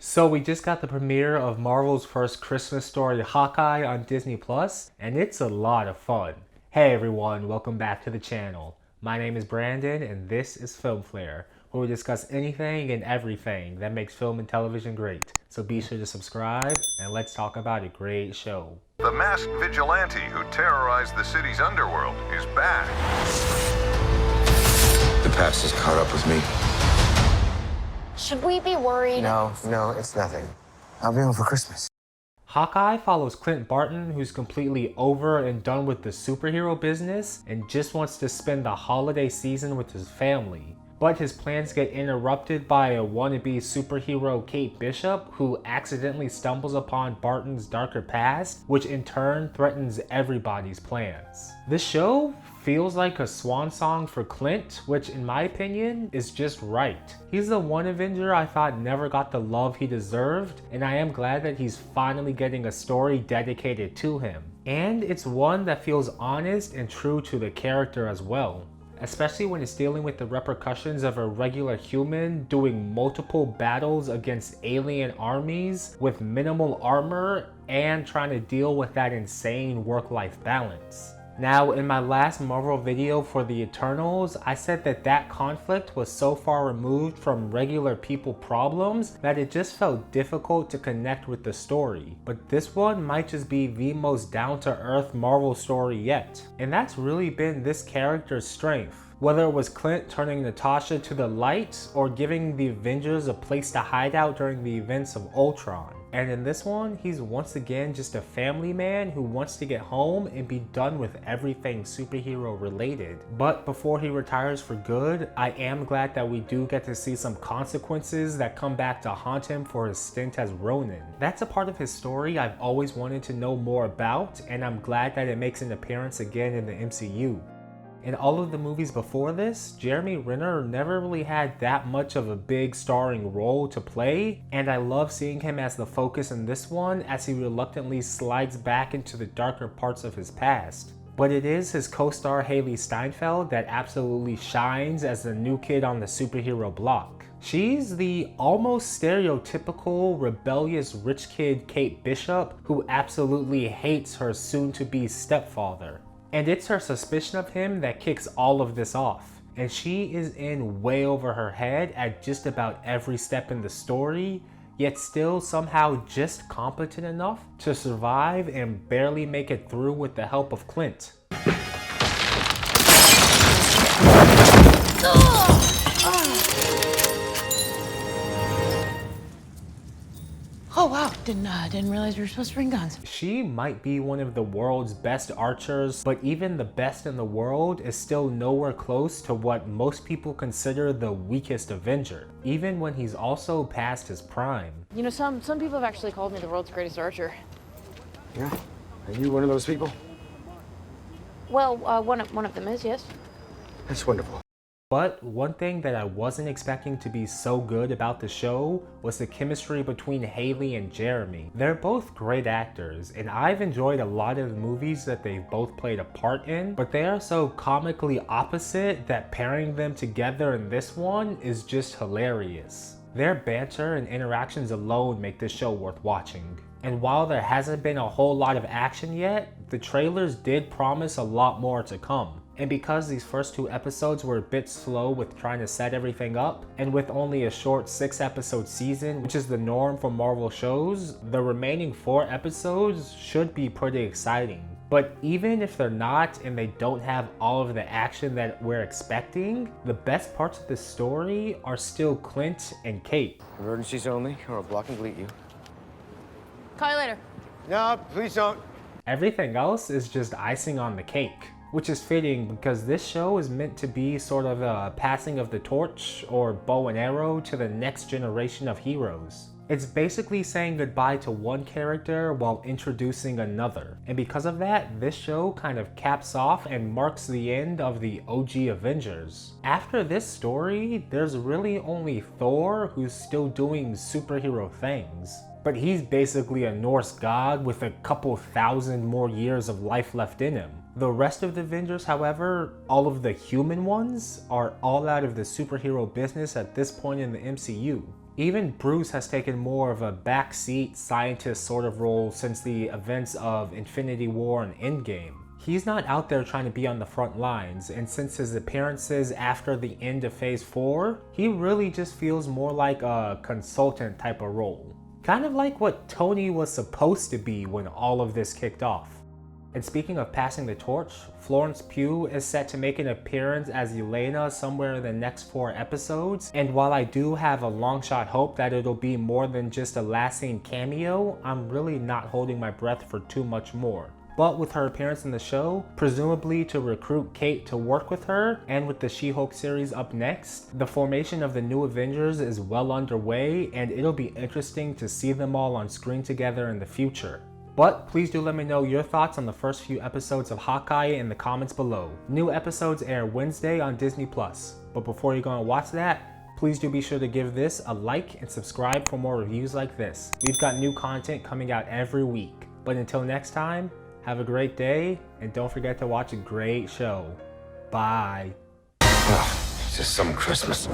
So we just got the premiere of Marvel's first Christmas story, Hawkeye, on Disney Plus, and it's a lot of fun. Hey everyone, welcome back to the channel. My name is Brandon, and this is Film Flair, where we discuss anything and everything that makes film and television great. So be sure to subscribe, and let's talk about a great show. The masked vigilante who terrorized the city's underworld is back. The past has caught up with me. Should we be worried? No, it's nothing. I'll be home for Christmas. Hawkeye follows Clint Barton, who's completely over and done with the superhero business and just wants to spend the holiday season with his family. But his plans get interrupted by a wannabe superhero, Kate Bishop, who accidentally stumbles upon Barton's darker past, which in turn threatens everybody's plans. This show feels like a swan song for Clint, which in my opinion is just right. He's the one Avenger I thought never got the love he deserved, and I am glad that he's finally getting a story dedicated to him. And it's one that feels honest and true to the character as well, especially when it's dealing with the repercussions of a regular human doing multiple battles against alien armies with minimal armor and trying to deal with that insane work-life balance. Now, in my last Marvel video for the Eternals, I said that conflict was so far removed from regular people problems that it just felt difficult to connect with the story. But this one might just be the most down-to-earth Marvel story yet. And that's really been this character's strength. Whether it was Clint turning Natasha to the light or giving the Avengers a place to hide out during the events of Ultron. And in this one, he's once again just a family man who wants to get home and be done with everything superhero related. But before he retires for good, I am glad that we do get to see some consequences that come back to haunt him for his stint as Ronin. That's a part of his story I've always wanted to know more about, and I'm glad that it makes an appearance again in the MCU. In all of the movies before this, Jeremy Renner never really had that much of a big starring role to play, and I love seeing him as the focus in this one as he reluctantly slides back into the darker parts of his past. But it is his co-star Hailee Steinfeld that absolutely shines as the new kid on the superhero block. She's the almost stereotypical rebellious rich kid Kate Bishop who absolutely hates her soon-to-be stepfather. And it's her suspicion of him that kicks all of this off. And she is in way over her head at just about every step in the story, yet still somehow just competent enough to survive and barely make it through with the help of Clint. Oh wow, didn't realize we were supposed to bring guns. She might be one of the world's best archers, but even the best in the world is still nowhere close to what most people consider the weakest Avenger, even when he's also past his prime. You know, some people have actually called me the world's greatest archer. Yeah? Are you one of those people? Well, one of them is, yes. That's wonderful. But one thing that I wasn't expecting to be so good about the show was the chemistry between Hailee and Jeremy. They're both great actors, and I've enjoyed a lot of the movies that they've both played a part in, but they are so comically opposite that pairing them together in this one is just hilarious. Their banter and interactions alone make this show worth watching. And while there hasn't been a whole lot of action yet, the trailers did promise a lot more to come. And because these first 2 episodes were a bit slow with trying to set everything up, and with only a short 6-episode season, which is the norm for Marvel shows, the remaining 4 episodes should be pretty exciting. But even if they're not and they don't have all of the action that we're expecting, the best parts of the story are still Clint and Kate. Emergencies only, or I'll block and delete you. Call you later. No, please don't. Everything else is just icing on the cake. Which is fitting because this show is meant to be sort of a passing of the torch or bow and arrow to the next generation of heroes. It's basically saying goodbye to one character while introducing another. And because of that, this show kind of caps off and marks the end of the OG Avengers. After this story, there's really only Thor who's still doing superhero things. But he's basically a Norse god with a couple thousand more years of life left in him. The rest of the Avengers, however, all of the human ones, are all out of the superhero business at this point in the MCU. Even Bruce has taken more of a backseat scientist sort of role since the events of Infinity War and Endgame. He's not out there trying to be on the front lines, and since his appearances after the end of Phase 4, he really just feels more like a consultant type of role. Kind of like what Tony was supposed to be when all of this kicked off. And speaking of passing the torch, Florence Pugh is set to make an appearance as Elena somewhere in the next 4 episodes, and while I do have a long shot hope that it'll be more than just a last scene cameo, I'm really not holding my breath for too much more. But with her appearance in the show, presumably to recruit Kate to work with her, and with the She-Hulk series up next, the formation of the new Avengers is well underway, and it'll be interesting to see them all on screen together in the future. But please do let me know your thoughts on the first few episodes of Hawkeye in the comments below. New episodes air Wednesday on Disney+. But before you go and watch that, please do be sure to give this a like and subscribe for more reviews like this. We've got new content coming out every week. But until next time, have a great day, and don't forget to watch a great show. Bye. Ugh, it's just some Christmas.